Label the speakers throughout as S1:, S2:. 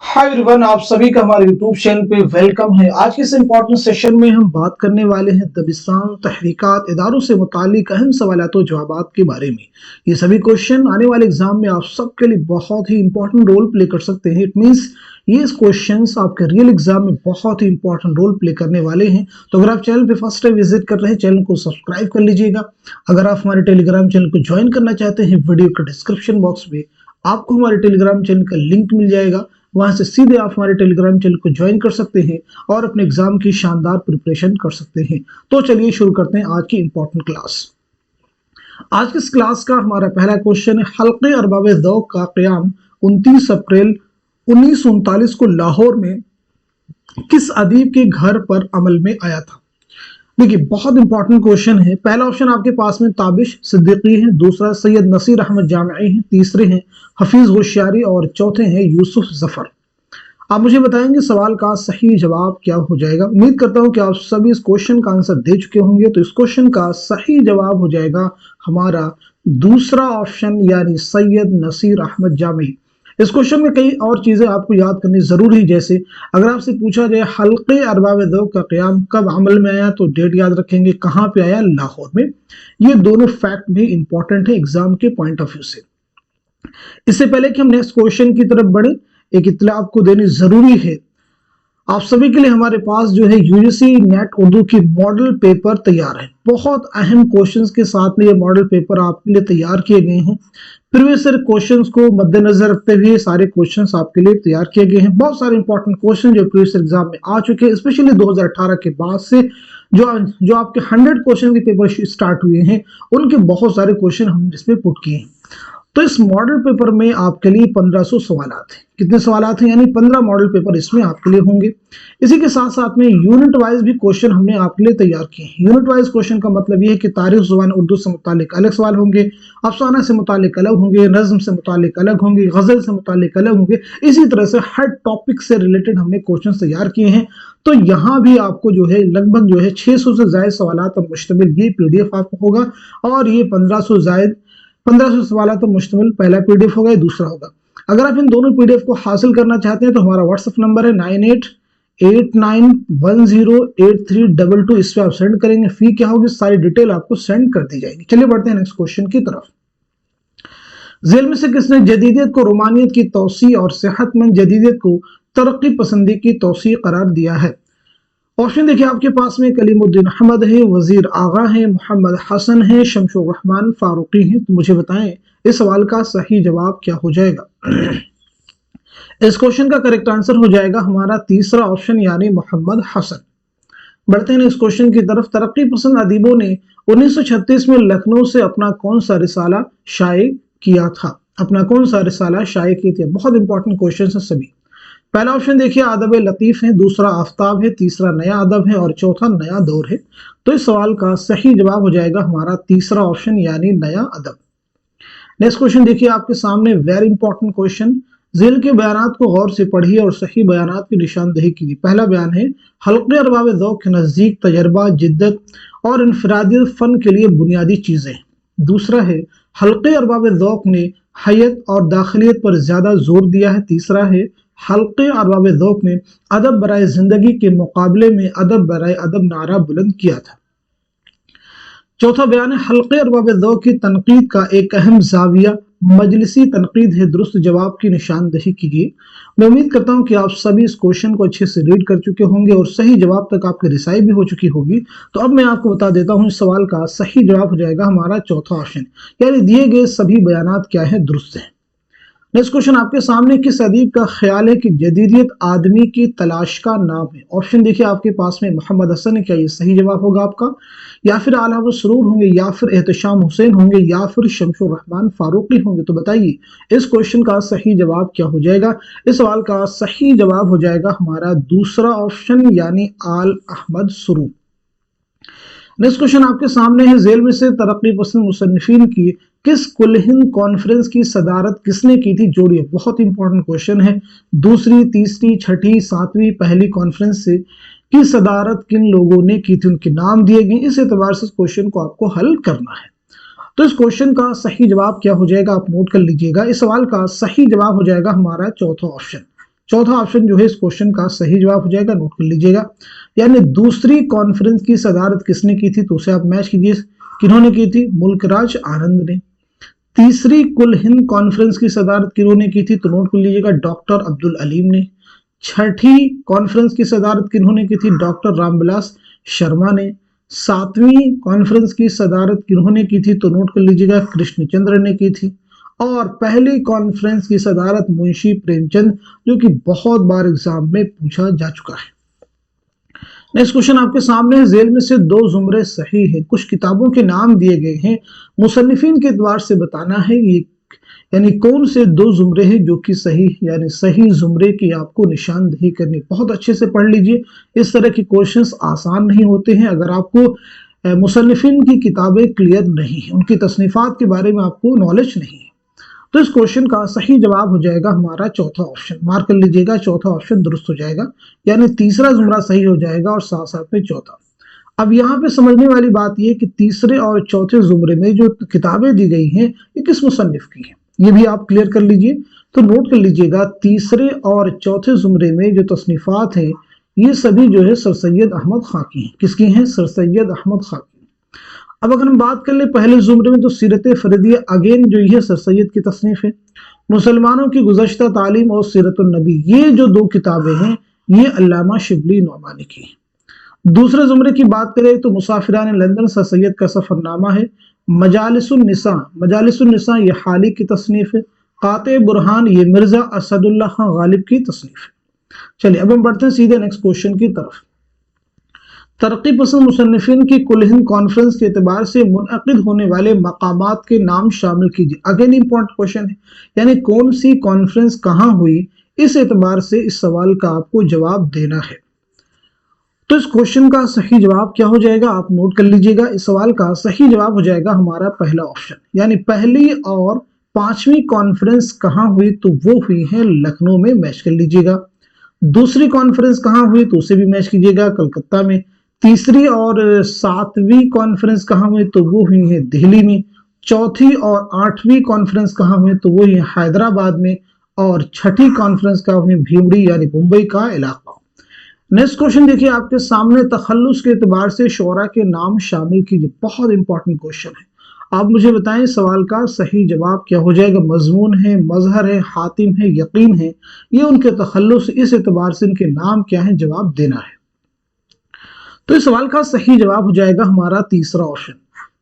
S1: Hi everyone, आप सभी का हमारे यूट्यूब चैनल पे वेलकम है। आज के इस इम्पोर्टेंट सेशन में हम बात करने वाले हैं दबिस्तान तहरीकात इदारों से मुतालिक अहम सवालात और जवाबात के बारे में। ये सभी क्वेश्चन आने वाले एग्जाम में आप सबके लिए बहुत ही इंपॉर्टेंट रोल प्ले कर सकते हैं। इट मीन्स ये क्वेश्चंस आपके रियल एग्जाम में बहुत ही इंपॉर्टेंट रोल प्ले करने वाले हैं। तो अगर आप चैनल पे फर्स्ट टाइम विजिट कर रहे हैं, चैनल को सब्सक्राइब कर लीजिएगा। अगर आप हमारे टेलीग्राम चैनल को ज्वाइन करना चाहते हैं, वीडियो के डिस्क्रिप्शन बॉक्स में आपको हमारे टेलीग्राम चैनल का लिंक मिल जाएगा। वहां से सीधे आप हमारे टेलीग्राम चैनल को ज्वाइन कर सकते हैं और अपने एग्जाम की शानदार प्रिपरेशन कर सकते हैं। तो चलिए शुरू करते हैं आज की इंपॉर्टेंट क्लास। आज की इस क्लास का हमारा पहला क्वेश्चन है, हल्के अरबाब ज़ौक़ का क़याम 29 अप्रैल 1939 को लाहौर में किस अदीब के घर पर अमल में आया था? देखिए, बहुत इंपॉर्टेंट क्वेश्चन है। पहला ऑप्शन आपके पास में ताबिश सिद्दीकी है, दूसरा सैयद नसीर अहमद जामिई है, तीसरे हैं हफीज होशियारी और चौथे हैं यूसुफ जफर। आप मुझे बताएंगे सवाल का सही जवाब क्या हो जाएगा। उम्मीद करता हूं कि आप सभी इस क्वेश्चन का आंसर दे चुके होंगे। तो इस क्वेश्चन का सही जवाब हो जाएगा हमारा दूसरा ऑप्शन, यानी सैयद नसीर अहमद जामिई। इस क्वेश्चन में कई और चीजें आपको याद करनी जरूरी है। जैसे अगर आपसे पूछा जाए हल्के अरबाब ज़ौक़ का क़याम कब अमल में आया, तो डेट याद रखेंगे, कहां पे आया, लाहौर में। ये दोनों फैक्ट भी इंपॉर्टेंट है एग्जाम के पॉइंट ऑफ व्यू से। इससे पहले कि हम नेक्स्ट क्वेश्चन की तरफ बढ़े, एक इत्तला आपको देनी जरूरी है। आप सभी के लिए हमारे पास जो है यूजीसी नेट उर्दू की मॉडल पेपर तैयार है। बहुत अहम क्वेश्चंस के साथ में ये मॉडल पेपर आपके लिए तैयार किए गए हैं। प्रीवियस ईयर क्वेश्चंस को मद्देनजर रखते हुए सारे क्वेश्चंस आपके लिए तैयार किए गए हैं। बहुत सारे इंपॉर्टेंट क्वेश्चन जो प्रीवियस एग्जाम में आ चुके हैं, स्पेशली 2018 के बाद से जो आपके 100 क्वेश्चन के पेपर स्टार्ट हुए हैं, उनके बहुत सारे क्वेश्चन हमने इसमें पुट किए हैं। तो इस मॉडल पेपर में आपके लिए 1500 सवालात हैं। कितने सवालात हैं? यानी 15 मॉडल पेपर इसमें आपके लिए होंगे। इसी के साथ साथ में यूनिट वाइज भी क्वेश्चन हमने आपके लिए तैयार किए हैं। यूनिट वाइज क्वेश्चन का मतलब ये है कि तारीख ज़ुबान उर्दू से मुतालिक अलग सवाल होंगे, अफसाना से मुतालिक अलग होंगे, नज़्म से मुतालिक अलग होंगे, गजल से मुतालिक अलग होंगे। इसी तरह से हर टॉपिक से रिलेटेड हमने क्वेश्चन तैयार किए हैं। तो यहाँ भी आपको जो है लगभग जो है 600 से ज्यादा सवालात पर मुश्तमिल ये पीडीएफ आपको होगा। और ये 1500 सवाल तो मुश्तमिल पहला पीडीएफ होगा, दूसरा होगा। अगर आप इन दोनों पीडीएफ को हासिल करना चाहते हैं तो हमारा व्हाट्सएप नंबर है 9889108322। इस पे आप सेंड करेंगे। फी क्या होगी, सारी डिटेल आपको सेंड कर दी जाएगी। चलिए बढ़ते हैं नेक्स्ट क्वेश्चन की तरफ। जेल में से किसने जदीदियत को रोमानियत की तौसी और सेहतमंद जदीदियत को तरक्की पसंदी की तौसी करार दिया है? ऑप्शन देखिए आपके पास में कलीमुद्दीन अहमद है, वजीर आगा है, मोहम्मद हसन है, शमशुर रहमान फारूकी है। तो मुझे बताएं इस सवाल का सही जवाब क्या हो जाएगा। इस क्वेश्चन का करेक्ट आंसर हो जाएगा हमारा तीसरा ऑप्शन, यानी मोहम्मद हसन। बढ़ते हैं इस क्वेश्चन की तरफ। तरक्की पसंद अदीबों ने 1936 में लखनऊ से अपना कौन सा रिसाला शाये किया था? अपना कौन सा रिसाला शाये किया था? बहुत इंपॉर्टेंट क्वेश्चन है सभी। पहला ऑप्शन देखिए अदब लतीफ है, दूसरा आफ्ताब है, तीसरा नया अदब है और चौथा नया दौर है। तो इस सवाल का सही जवाब हो जाएगा हमारा तीसरा ऑप्शन, यानी नया अदब। नेक्स्ट क्वेश्चन देखिए आपके सामने, वेरी इंपॉर्टेंट क्वेश्चन। जेल के बयानात को गौर से पढ़िए और सही बयानात की निशानदेही कीजिए। पहला बयान है, हल्के अरबाब ज़ौक़ के नज़दीक तजर्बा, जिद्दत और इनफरादियत फ़न के लिए बुनियादी चीज़ें। दूसरा है, हल्के अरबाब ज़ौक़ ने हैयत और दाखिलियत पर ज़्यादा जोर दिया है। तीसरा है, हल्के अरबाब ज़ौक़ ने अदब बराए ज़िंदगी के मुकाबले में अदब बराए अदब नारा बुलंद किया था। चौथा बयान है, हल्के अरबाब ज़ौक़ की तनकीद का एक अहम ज़ाविया मजलिसी तनकीद है। दुरुस्त जवाब की निशानदेही कीजिए। मैं उम्मीद करता हूं कि आप सभी इस क्वेश्चन को अच्छे से रीड कर चुके होंगे और सही जवाब तक आपकी रिसाई भी हो चुकी होगी। तो अब मैं आपको बता देता हूं, इस सवाल का सही जवाब हो जाएगा हमारा चौथा ऑप्शन, यानी दिए गए सभी बयानात क्या है, दुरुस्त है। नेक्स्ट क्वेश्चन आपके सामने, किस अदीब का ख्याल है कि जदीदियत आदमी की तलाश का नाम है? ऑप्शन देखिए आपके पास में मोहम्मद हसन है। क्या ये सही जवाब होगा आपका? या फिर आला मसरूर होंगे, या फिर एहतशाम हुसैन होंगे, या फिर शमशुर रहमान फारूकी होंगे? तो बताइए इस क्वेश्चन का सही जवाब क्या हो जाएगा। इस सवाल का सही जवाब हो जाएगा हमारा दूसरा ऑप्शन, यानी आल अहमद सुरूर। नेक्स्ट क्वेश्चन आपके सामने है, जेल में से तरक्की पसंद मुसन्निफीन की किस कुल हिंद कॉन्फ्रेंस की सदारत किसने की थी? जोड़िए, बहुत इंपॉर्टेंट क्वेश्चन है। दूसरी, तीसरी, छठी, सातवीं, पहली कॉन्फ्रेंस से की सदारत किन लोगों ने की थी, उनके नाम दिए गए। इस एतबार से क्वेश्चन को आपको हल करना है। तो इस क्वेश्चन का सही जवाब क्या हो जाएगा, आप नोट कर लीजिएगा। इस सवाल का सही जवाब हो जाएगा हमारा चौथा ऑप्शन। चौथा ऑप्शन जो है इस क्वेश्चन का सही जवाब हो जाएगा, नोट कर लीजिएगा। यानी दूसरी कॉन्फ्रेंस की सदारत किसने की थी, तो उसे आप मैच कीजिए, किन्होंने की थी, मुल्कराज आनंद ने। तीसरी कुल हिंद कॉन्फ्रेंस की सदारत किन्होंने की थी, तो नोट कर लीजिएगा, डॉक्टर अब्दुल अलीम ने। छठी कॉन्फ्रेंस की सदारत किन्होंने की थी, डॉक्टर रामविलास शर्मा ने। सातवीं कॉन्फ्रेंस की सदारत किन्होंने की थी, तो नोट कर लीजिएगा, कृष्णचंद्र ने की थी। और पहली कॉन्फ्रेंस की सदारत मुंशी प्रेमचंद, जो कि बहुत बार एग्जाम में पूछा जा चुका है। नेक्स्ट क्वेश्चन आपके सामने है, झेल में से दो जुमरे सही है, कुछ किताबों के नाम दिए गए हैं, मुसन्निफिन के द्वार से बताना है ये यानी कौन से दो जुमरे हैं जो कि सही, यानी सही जुमरे की आपको निशानदेही करनी। बहुत अच्छे से पढ़ लीजिए, इस तरह के क्वेश्चंस आसान नहीं होते हैं अगर आपको मुसन्निफिन की किताबें क्लियर नहीं है, उनकी तसनीफात के बारे में आपको नॉलेज नहीं है। तो इस क्वेश्चन का सही जवाब हो जाएगा हमारा चौथा ऑप्शन, मार्क कर लीजिएगा, चौथा ऑप्शन दुरुस्त हो जाएगा, यानी तीसरा जुमरा सही हो जाएगा और साथ साथ में चौथा। अब यहाँ पे समझने वाली बात यह कि तीसरे और चौथे जुमरे में जो किताबें दी गई हैं ये किस मुसन्निफ की हैं, ये भी आप क्लियर कर लीजिए। तो नोट कर लीजिएगा, तीसरे और चौथे जुमरे में जो तसनीफात हैं ये सभी जो है सर सैयद अहमद खां की हैं। किसकी हैं, सर सैयद अहमद खां की। अब अगर हम बात कर ले पहले जुमरे में, तो सीरत फरीदिया अगेन जो ये सर सैयद की तसनीफ है। मुसलमानों की गुज़श्ता तालीम और सीरतुन नबी, ये जो दो किताबें हैं ये अल्लामा शिबली नौमानी की हैं। दूसरे जुमरे की बात करें तो मुसाफिरान लंदन सर सैयद का सफरनामा है। मजालिसुन निसा ये हाली की तसनीफ है। काते बुरहान ये मिर्जा असदुल्लाह खां गालिब की तसनीफ है। चलिए अब हम बढ़ते हैं सीधे नेक्स्ट क्वेश्चन की तरफ। तरक्की पसंद मुसन्निफिन की कुल हिंद कॉन्फ्रेंस के एतबार से मुनअक़िद होने वाले मकामात के नाम शामिल कीजिए। अगेन इंपॉर्टेंट क्वेश्चन है, यानी कौन सी कॉन्फ्रेंस कहाँ हुई, इस एतबार से इस सवाल का आपको जवाब देना है। तो इस क्वेश्चन का सही जवाब क्या हो जाएगा, आप नोट कर लीजिएगा। इस सवाल का सही जवाब हो जाएगा हमारा पहला ऑप्शन, यानी पहली और पांचवी कॉन्फ्रेंस कहाँ हुई, तो वो हुई है लखनऊ में, मैच कर लीजिएगा। दूसरी कॉन्फ्रेंस कहाँ हुई, तो उसे भी मैच कीजिएगा, कलकत्ता में। तीसरी और सातवीं कॉन्फ्रेंस कहाँ हुई, तो वो हुई है दिल्ली में। चौथी और आठवीं कॉन्फ्रेंस कहाँ हुई, तो वो है हैदराबाद में। और छठी कॉन्फ्रेंस कहाँ हुई, भीमड़ी यानी मुंबई का इलाका। नेक्स्ट क्वेश्चन देखिए आपके सामने, तखल्लुस के एतबार से शोरा के नाम शामिल कीजिए। बहुत इंपॉर्टेंट क्वेश्चन है, आप मुझे बताएं सवाल का सही जवाब क्या हो जाएगा। मजमून है, मजहर है, हातिम है, यकीन है, ये उनके तखल्लुस, इस एतबार से इनके नाम क्या है, जवाब देना है। तो इस सवाल का सही जवाब हो जाएगा हमारा तीसरा ऑप्शन।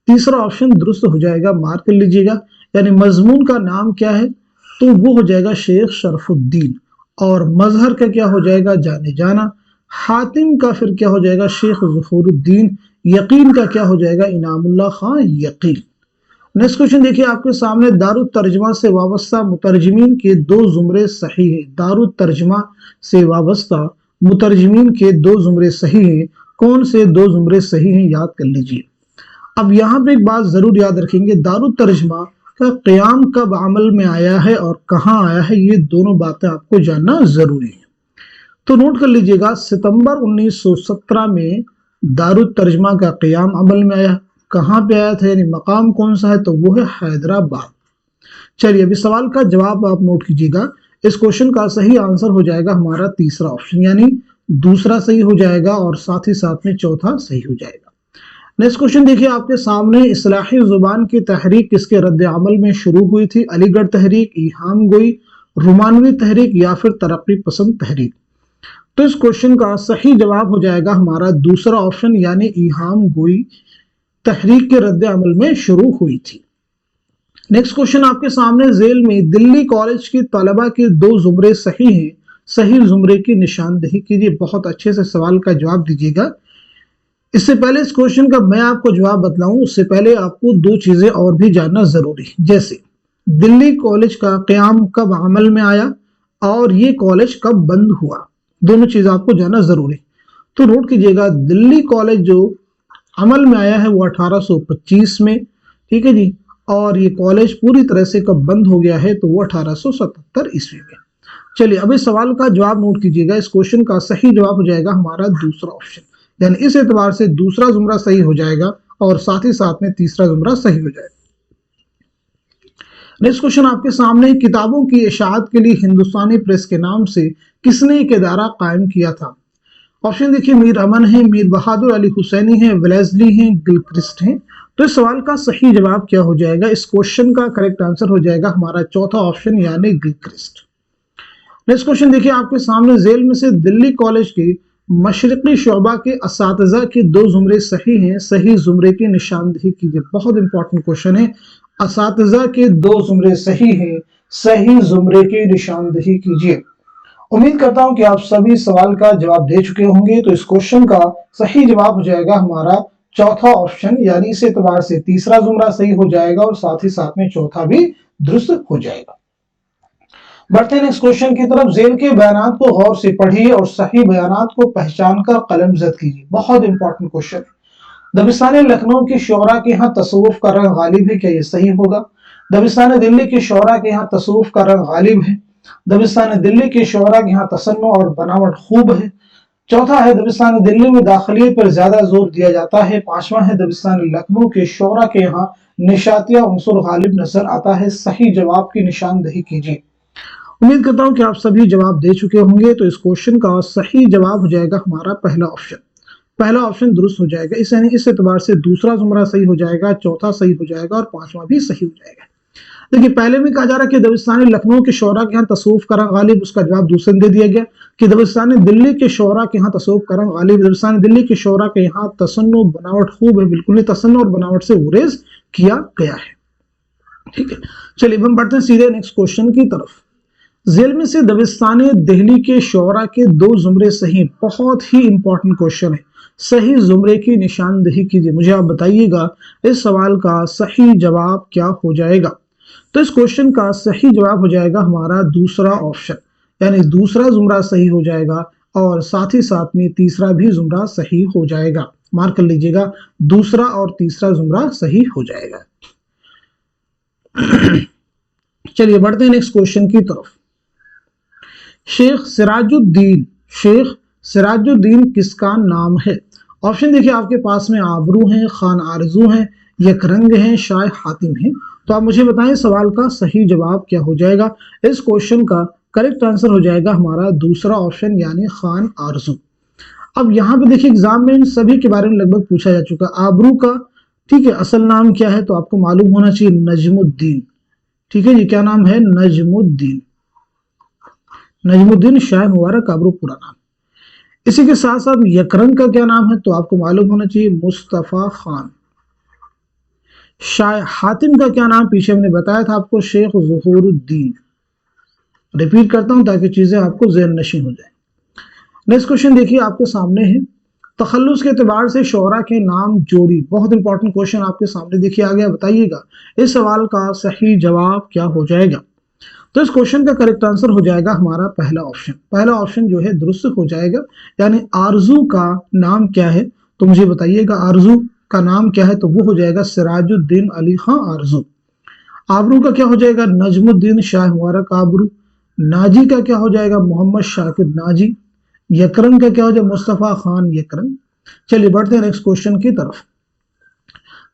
S1: तीसरा ऑप्शन दुरुस्त हो जाएगा, मार्क कर लीजिएगा। यानी मजमून का नाम क्या है, तो वो हो जाएगा शेख शरफुद्दीन। और मजहर का क्या हो जाएगा, जाने जाना। हातिम का फिर क्या हो जाएगा, शेख ज़ुफरुद्दीन। यकीन का क्या हो जाएगा, इनामुल्लाह खां यकीन। नेक्स्ट क्वेश्चन देखिए आपके सामने, दारुत तर्जमा से वाबस्ता मुतरजमीन के दो जुमरे सही है। दारुत तर्जमा से वाबस्ता मुतरजमीन के दो जुमरे सही हैं। कौन से दो जुमरे सही हैं, याद कर लीजिए। अब यहाँ पे एक बात जरूर याद रखेंगे, दारुत तर्जमा का क़याम कब अमल में आया है और कहाँ आया है, ये दोनों बातें आपको जानना जरूरी है। तो नोट कर लीजिएगा, सितंबर 1917 में दारुत तर्जमा का क़याम अमल में आया। कहाँ पे आया था, यानी मकाम कौन सा है, तो वो है हैदराबाद। चलिए अभी सवाल का जवाब आप नोट कीजिएगा। इस क्वेश्चन का सही आंसर हो जाएगा हमारा तीसरा ऑप्शन, यानी दूसरा सही हो जाएगा और साथ ही साथ में चौथा सही हो जाएगा। नेक्स्ट क्वेश्चन देखिए आपके सामने, इस्लाही जुबान की तहरीक किसके रद्द अमल में शुरू हुई थी। अलीगढ़ तहरीक, इहाम गोई, रोमानवी तहरीक या फिर तरक्की पसंद तहरीक। तो इस क्वेश्चन का सही जवाब हो जाएगा हमारा दूसरा ऑप्शन, यानी इहाम गोई तहरीक के रद्द अमल में शुरू हुई थी। नेक्स्ट क्वेश्चन आपके सामने, झेल में दिल्ली कॉलेज की तलबा के दो जुमरे सही हैं, सही जुमरे की निशानदेही कीजिए। बहुत अच्छे से सवाल का जवाब दीजिएगा। इससे पहले इस क्वेश्चन का मैं आपको जवाब बतलाऊं, उससे पहले आपको दो चीजें और भी जानना जरूरी है, जैसे दिल्ली कॉलेज का क़याम कब अमल में आया और ये कॉलेज कब बंद हुआ, दोनों चीजें आपको जानना जरूरी। तो नोट कीजिएगा, दिल्ली कॉलेज जो अमल में आया है वो 1825 में, ठीक है जी, और ये कॉलेज पूरी तरह से कब बंद हो गया है, तो वो 1877 ईस्वी में। चलिए अब इस सवाल का जवाब नोट कीजिएगा। इस क्वेश्चन का सही जवाब हो जाएगा हमारा दूसरा ऑप्शन, यानी इस एतबार से दूसरा जुमरा सही हो जाएगा और साथ ही साथ में तीसरा जुमरा सही हो जाएगा। नेक्स्ट क्वेश्चन आपके सामने, किताबों की इशाअत के लिए हिंदुस्तानी प्रेस के नाम से किसने एक इदारा कायम किया था? ऑप्शन देखिए, मीर अमन है, मीर बहादुर अली हुसैनी है, वेलेस्ली है, गिलक्रिस्ट है। तो इस सवाल का सही जवाब क्या हो जाएगा? इस क्वेश्चन का करेक्ट आंसर हो जाएगा हमारा चौथा ऑप्शन यानी गिलक्रिस्ट। नेक्स्ट क्वेश्चन देखिए आपके सामने, झेल में से दिल्ली कॉलेज के मशरकी शोबा के असातिज़ा के 2 जुमरे सही हैं, सही जुमरे की निशानदेही कीजिए। बहुत इंपॉर्टेंट क्वेश्चन है, असातिज़ा के 2 जुमरे सही हैं, सही जुमरे की निशानदेही कीजिए। उम्मीद करता हूं कि आप सभी सवाल का जवाब दे चुके होंगे। तो इस क्वेश्चन का सही जवाब हो जाएगा हमारा चौथा ऑप्शन, यानी इस एतबार से तीसरा जुमरा सही हो जाएगा और साथ ही साथ में चौथा भी दुरुस्त हो जाएगा। बढ़ते हैं नेक्स्ट क्वेश्चन की तरफ। झेल के बयानात को गौर से पढ़िए और सही बयानात को पहचान कर कलम जद कीजिए। बहुत इंपॉर्टेंट क्वेश्चन। दबिस्तान लखनऊ के शोरा के यहाँ तसव्वुफ का रंग गालिब है, क्या ये सही होगा? दबिस्तान दिल्ली के शोरा के यहाँ तसव्वुफ का रंग गालिब है। दबिस्तान दिल्ली के शोरा के यहाँ तसन्नु और बनावट खूब है। चौथा है, दबिस्तान दिल्ली में दाखिलियत पर ज्यादा जोर दिया जाता है। पांचवा है, दबिस्तान लखनऊ के शोरा के यहाँ निशातिया उन्सुर गालिब नजर आता है। सही जवाब की निशानदेही कीजिए। उम्मीद करता हूं कि आप सभी जवाब दे चुके होंगे। तो इस क्वेश्चन का सही जवाब हो जाएगा हमारा पहला ऑप्शन। पहला ऑप्शन दुरुस्त हो जाएगा। इस यानी इस एतबार से दूसरा जुमरा सही हो जाएगा, चौथा सही हो जाएगा और पांचवा भी सही हो जाएगा। देखिए, पहले में कहा जा रहा है कि दबिस्तानी लखनऊ के शोरा के यहाँ तसव्वुफ का रंग गालिब, उसका जवाब दूसरे में दे दिया गया कि दबिस्तानी दिल्ली के शोरा के यहाँ तसव्वुफ का रंग गालिब। दबिस्तानी दिल्ली के शोरा के यहाँ तसन्नु बनावट खूब है, बिल्कुल नहीं, तसन्नु और बनावट से गुरेज किया गया है। ठीक है, चलिए हम बढ़ते हैं सीधे नेक्स्ट क्वेश्चन की तरफ। झेल में से दबिस्तानी दिल्ली के शोरा के 2 जुमरे सही। बहुत ही इंपॉर्टेंट क्वेश्चन है, सही जुमरे की निशानदेही कीजिए। मुझे आप बताइएगा इस सवाल का सही जवाब क्या हो जाएगा? तो इस क्वेश्चन का सही जवाब हो जाएगा हमारा दूसरा ऑप्शन, यानी दूसरा जुमरा सही हो जाएगा और साथ ही साथ में तीसरा भी जुमरा सही हो जाएगा। मार्क कर लीजिएगा, दूसरा और तीसरा जुमरा सही हो जाएगा। चलिए बढ़ते हैं नेक्स्ट क्वेश्चन की तरफ। शेख सिराजुद्दीन किसका नाम है? ऑप्शन देखिए आपके पास में, आबरू हैं, खान आरजू हैं, यकरंग हैं, शाह हातिम हैं। तो आप मुझे बताएं सवाल का सही जवाब क्या हो जाएगा? इस क्वेश्चन का करेक्ट आंसर हो जाएगा हमारा दूसरा ऑप्शन यानी खान आरजू। अब यहाँ पे देखिए एग्जाम में इन सभी के बारे में लगभग पूछा जा चुका। आबरू का ठीक है असल नाम क्या है? तो आपको मालूम होना चाहिए, नजमुद्दीन। ठीक है जी, क्या नाम है? नजमुद्दीन शाह मुबारक आबरू पूरा नाम। इसी के साथ साथ यकरंग का क्या नाम है? तो आपको मालूम होना चाहिए, मुस्तफा खान। शाह हातिम का क्या नाम? पीछे हमने बताया था आपको, शेख ज़ुहूरुद्दीन। रिपीट करता हूं ताकि चीजें आपको ज़हन नशीं हो जाए। नेक्स्ट क्वेश्चन देखिए आपके सामने है, तखल्लुस के एतबार से शोरा के नाम जोड़ी। बहुत इंपॉर्टेंट क्वेश्चन आपके सामने देखिए आ गया। बताइएगा इस सवाल का सही जवाब क्या हो जाएगा? तो इस क्वेश्चन का करेक्ट आंसर हो जाएगा हमारा पहला ऑप्शन। पहला ऑप्शन जो है दुरुस्त हो जाएगा, यानी आरजू का नाम क्या है? तो मुझे बताइएगा आरजू का नाम क्या है? तो वो हो जाएगा सिराजुद्दीन अली खां आरजू। आबरू का क्या हो जाएगा? नजमुद्दीन शाह मुबारक आबरू। नाजी का क्या हो जाएगा? मोहम्मद शाकिर नाजी। यकरंग का क्या हो जाएगा? मुस्तफा खान यकरंग। चलिए बढ़ते हैं नेक्स्ट क्वेश्चन की तरफ।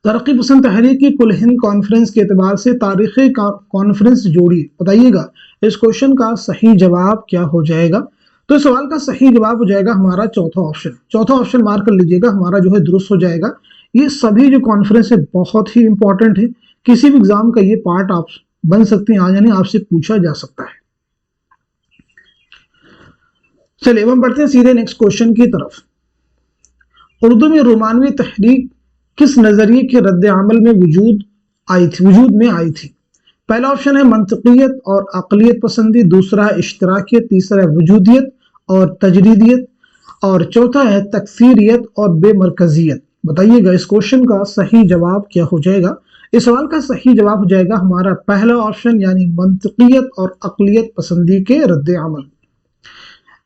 S1: तरक्की पसंद तहरीक की कुल हिंद कॉन्फ्रेंस के एतबार से तारीखी कॉन्फ्रेंस जोड़ी। बताइएगा इस क्वेश्चन का सही जवाब क्या हो जाएगा? तो इस सवाल का सही जवाब हो जाएगा हमारा चौथा ऑप्शन। चौथा ऑप्शन मार्क कर लीजिएगा, हमारा जो है दुरुस्त हो जाएगा। ये सभी जो कॉन्फ्रेंस है बहुत ही इंपॉर्टेंट है, किसी भी एग्जाम का ये पार्ट आप बन सकते हैं, यानी आपसे पूछा जा सकता है। चलिए हम बढ़ते हैं सीधे नेक्स्ट क्वेश्चन की तरफ। उर्दू में रोमानवी तहरीक किस नजरिए के रद्द अमल में वजूद में आई थी? पहला ऑप्शन है मंतकियत और अकलियत पसंदी, दूसरा है इश्तराकियत, तीसरा है वजूदियत और तजरीदियत और चौथा है तकफीरियत और बेमरकजियत। बताइएगा इस क्वेश्चन का सही जवाब क्या हो जाएगा? इस सवाल का सही जवाब हो जाएगा हमारा पहला ऑप्शन, यानी मंतकियत और अकलियत पसंदी के रद्द अमल।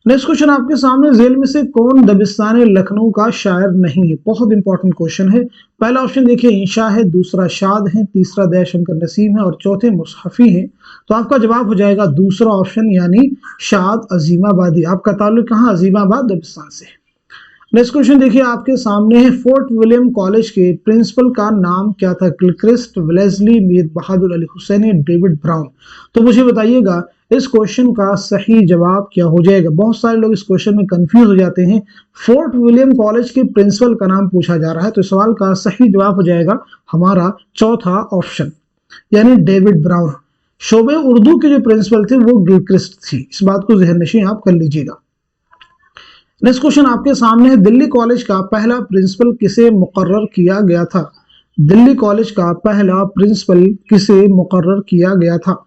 S1: नेक्स्ट क्वेश्चन आपके सामने, झेल में से कौन दबिस्तान लखनऊ का शायर नहीं है? बहुत इंपॉर्टेंट क्वेश्चन है। पहला ऑप्शन देखिए इंशा है, दूसरा शाद है, तीसरा दयाशंकर नसीम है और चौथे मुसहफी है। तो आपका जवाब हो जाएगा दूसरा ऑप्शन, यानी शाद अजीमाबादी। आपका ताल्लुक कहाँ? अजीमाबाद दबिस्तान से। नेक्स्ट क्वेश्चन देखिए आपके सामने है, फोर्ट विलियम कॉलेज के प्रिंसिपल का नाम क्या था? गिलक्रिस्ट, वेलेस्ली, मीर बहादुर अली हुसैनी, डेविड ब्राउन। तो मुझे बताइएगा इस क्वेश्चन का सही जवाब क्या हो जाएगा? बहुत सारे लोग इस क्वेश्चन में कंफ्यूज हो जाते हैं। फोर्ट विलियम कॉलेज के प्रिंसिपल का नाम पूछा जा रहा है, तो सवाल का सही जवाब हो जाएगा हमारा चौथा ऑप्शन, यानी डेविड ब्राउन। शोबे उर्दू के जो प्रिंसिपल थे वो गिलक्रिस्ट थी, इस बात को ज़हन नशीं आप कर लीजिएगा। नेक्स्ट क्वेश्चन आपके सामने है, दिल्ली कॉलेज का पहला प्रिंसिपल किसे मुकर्रर किया गया था? दिल्ली कॉलेज का पहला प्रिंसिपल किसे मुकर्रर किया गया था?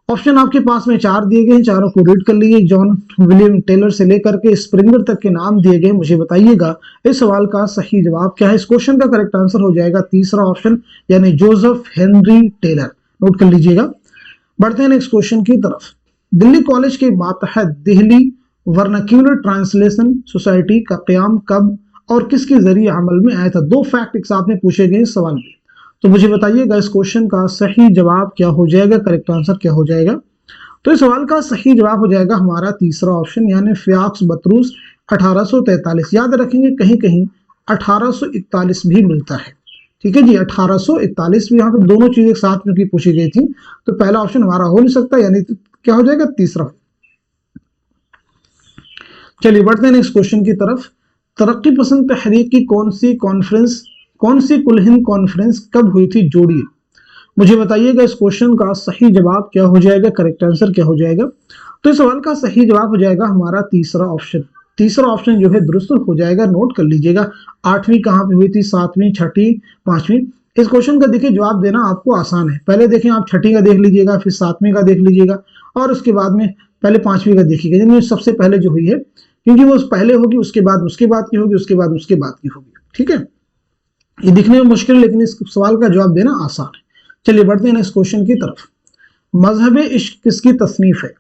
S1: ऑप्शन आपके पास में 4 दिए गए हैं, चारों को रीड कर लीजिए। जॉन विलियम टेलर से लेकर के स्प्रिंगर तक के नाम दिए गए। मुझे बताइएगा इस सवाल का सही जवाब क्या है? इस क्वेश्चन का करेक्ट आंसर हो जाएगा तीसरा ऑप्शन, यानी जोसेफ हेनरी टेलर। नोट कर लीजिएगा। बढ़ते हैं नेक्स्ट क्वेश्चन की तरफ। दिल्ली कॉलेज के मातहत दिल्ली वर्नाक्यूलर ट्रांसलेशन सोसाइटी का क़याम कब और किसके जरिए अमल में आया था? 2 फैक्ट एक साथ में पूछे गए इस सवाल में, तो मुझे बताइएगा इस क्वेश्चन का सही जवाब क्या हो जाएगा, करेक्ट आंसर क्या हो जाएगा? तो इस सवाल का सही जवाब हो जाएगा हमारा तीसरा ऑप्शन, यानी फ़ियाक्स बतरूस 1843। याद रखेंगे कहीं कहीं 1841 भी मिलता है, ठीक है जी, 1841 भी यहाँ पे दोनों चीजें साथ में की पूछी गई थी, तो पहला ऑप्शन हमारा हो नहीं सकता, यानी क्या हो जाएगा? तीसरा। चलिए बढ़ते हैं नेक्स्ट क्वेश्चन की तरफ। तरक्की पसंद तहरीक की कौन सी कुल हिंद कॉन्फ्रेंस कब हुई थी? जोड़िए। मुझे बताइएगा इस क्वेश्चन का सही जवाब क्या हो जाएगा, करेक्ट आंसर क्या हो जाएगा? तो इस सवाल का सही जवाब हो जाएगा हमारा तीसरा ऑप्शन। तीसरा ऑप्शन जो है दुरुस्त हो जाएगा। नोट कर लीजिएगा। 8वीं कहाँ पे हुई थी, 7वीं, 6ठी, 5वीं? इस क्वेश्चन का देखिए जवाब देना आपको आसान है। पहले देखें आप 6ठी का देख लीजिएगा, फिर 7वीं का देख लीजिएगा, और उसके बाद में पहले 5वीं का देखिएगा, यानी सबसे पहले जो हुई है, क्योंकि वो पहले होगी, उसके बाद की होगी, उसके बाद की होगी। ठीक है, ये दिखने में मुश्किल है लेकिन इस सवाल का जवाब देना आसान है। चलिए बढ़ते हैं नेक्स्ट क्वेश्चन की तरफ। मजहब इश्क किसकी तसनीफ है?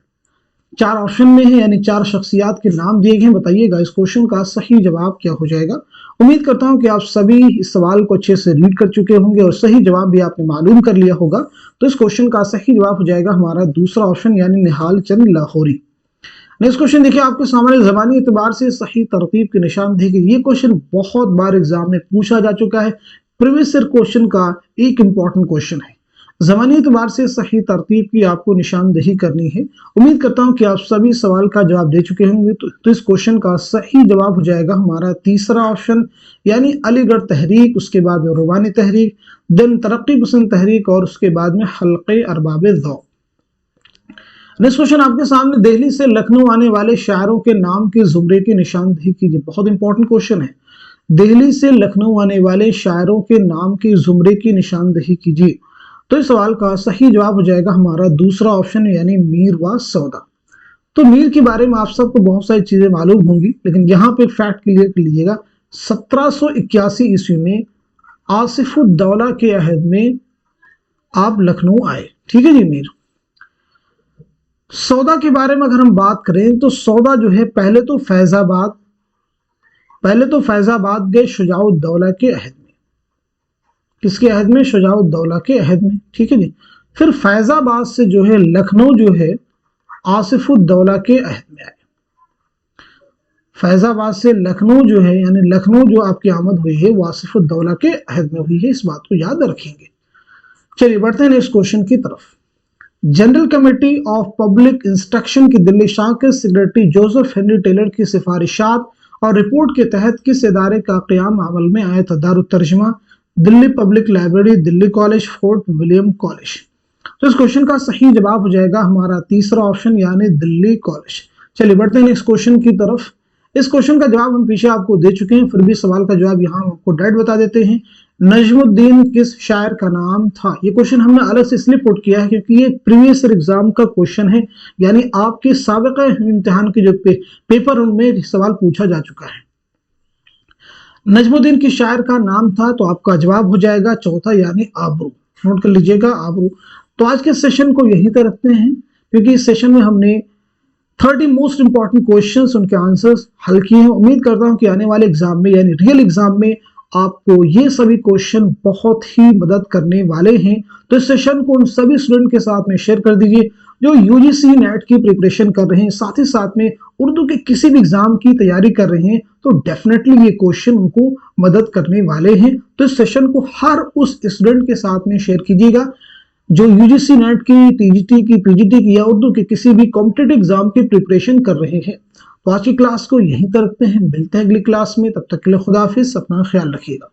S1: 4 ऑप्शन में है, यानी 4 शख्सियात के नाम दिए गए हैं। बताइएगा इस क्वेश्चन का सही जवाब क्या हो जाएगा? उम्मीद करता हूं कि आप सभी इस सवाल को अच्छे से रीड कर चुके होंगे और सही जवाब भी आपने मालूम कर लिया होगा। तो इस क्वेश्चन का सही जवाब हो जाएगा हमारा दूसरा ऑप्शन, यानी निहाल चंद लाहौरी। नेक्स्ट क्वेश्चन देखिए आपके सामने, ज़बानी एतबार से सही तरतीब की निशानदेही की। ये क्वेश्चन बहुत बार एग्जाम में पूछा जा चुका है, प्रीवियस ईयर क्वेश्चन का एक इंपॉर्टेंट क्वेश्चन है। ज़बानी एतबार से सही तरतीब की आपको निशानदेही करनी है। उम्मीद करता हूं कि आप सभी सवाल का जवाब दे चुके होंगे। तो इस क्वेश्चन का सही जवाब हो जाएगा हमारा तीसरा ऑप्शन, यानी अलीगढ़ तहरीक, उसके बाद में रुबानी तहरीक, देन तरक्की पसंद तहरीक, और उसके बाद में हल्के अरबाब ज़ौक़। नेक्स्ट क्वेश्चन आपके सामने, दिल्ली से लखनऊ आने वाले शायरों के नाम के जुमरे की निशानदेही कीजिए। बहुत इंपॉर्टेंट क्वेश्चन है। दिल्ली से लखनऊ आने वाले शायरों के नाम के जुमरे की निशानदेही कीजिए। तो इस सवाल का सही जवाब हो जाएगा हमारा दूसरा ऑप्शन, यानी मीर व सौदा। तो मीर के बारे में आप सबको बहुत सारी चीजें मालूम होंगी, लेकिन यहाँ पे फैक्ट क्लियर कर लीजिएगा। 1781 ईस्वी में आसिफुद्दौला के अहद में आप लखनऊ आए, ठीक है जी। मीर सौदा के बारे में अगर हम बात करें तो सौदा जो है पहले तो फैजाबाद गए शुजाउद्दौला के अहद में। किसके अहद में? शुजाउद्दौला के अहद में, ठीक है जी। फिर फैजाबाद से जो है लखनऊ जो है आसिफुद्दौला के अहद में आए। फैजाबाद से लखनऊ जो है, यानी लखनऊ जो आपकी आमद हुई है वो आसिफुद्दौला के अहद में हुई है, इस बात को याद रखेंगे। चलिए बढ़ते हैं नेक्स्ट क्वेश्चन की तरफ। General committee of public instruction की दिल्ली शाख के सेक्रेटरी जोसेफ हेनरी टेलर की सिफारिशात और रिपोर्ट के तहत किस इदारे का क़याम अमल में आया था? दारुत तर्जुमा, Delhi public library, Delhi college, fort William college. तो इस क्वेश्चन का सही जवाब हो जाएगा हमारा तीसरा ऑप्शन, यानी दिल्ली कॉलेज। चलिए बढ़ते हैं नेक्स्ट क्वेश्चन की तरफ। इस क्वेश्चन का जवाब हम पीछे आपको दे चुके हैं, फिर भी सवाल का जवाब यहाँ आपको डायरेक्ट बता देते हैं। नजमुद्दीन किस शायर का नाम था? ये क्वेश्चन हमने अलग से इसलिए पुट किया है क्योंकि ये प्रीवियस एग्जाम का क्वेश्चन है, यानी आपके साबिक़ा इम्तिहान के जो पेपर उनमें सवाल पूछा जा चुका है। नजमुद्दीन किस शायर का नाम था? तो आपका जवाब हो जाएगा चौथा, यानी आबरू। नोट कर लीजिएगा, आबरू। तो आज के सेशन को यहीं तक रखते हैं, क्योंकि इस सेशन में हमने 30 मोस्ट इंपॉर्टेंट क्वेश्चंस, उनके आंसर्स हल किए हैं। उम्मीद करता हूं कि आने वाले एग्जाम में, यानी रियल एग्जाम में, आपको ये सभी क्वेश्चन बहुत ही मदद करने वाले हैं। तो इस सेशन को उन सभी स्टूडेंट के साथ में शेयर कर दीजिए जो यूजीसी नेट की प्रिपरेशन कर रहे हैं, साथ ही साथ में उर्दू के किसी भी एग्जाम की तैयारी कर रहे हैं, तो डेफिनेटली ये क्वेश्चन उनको मदद करने वाले हैं। तो इस सेशन को हर उस स्टूडेंट के साथ में शेयर कीजिएगा जो यूजीसी नेट की, टीजीटी की, पीजीटी की या उर्दू के किसी भी कॉम्पिटिटिव एग्जाम की प्रिपरेशन कर रहे हैं। तो आज की क्लास को यहीं तक रखते हैं, मिलते हैं अगली क्लास में, तब तक के लिए खुदा हाफिज, अपना ख्याल रखिएगा।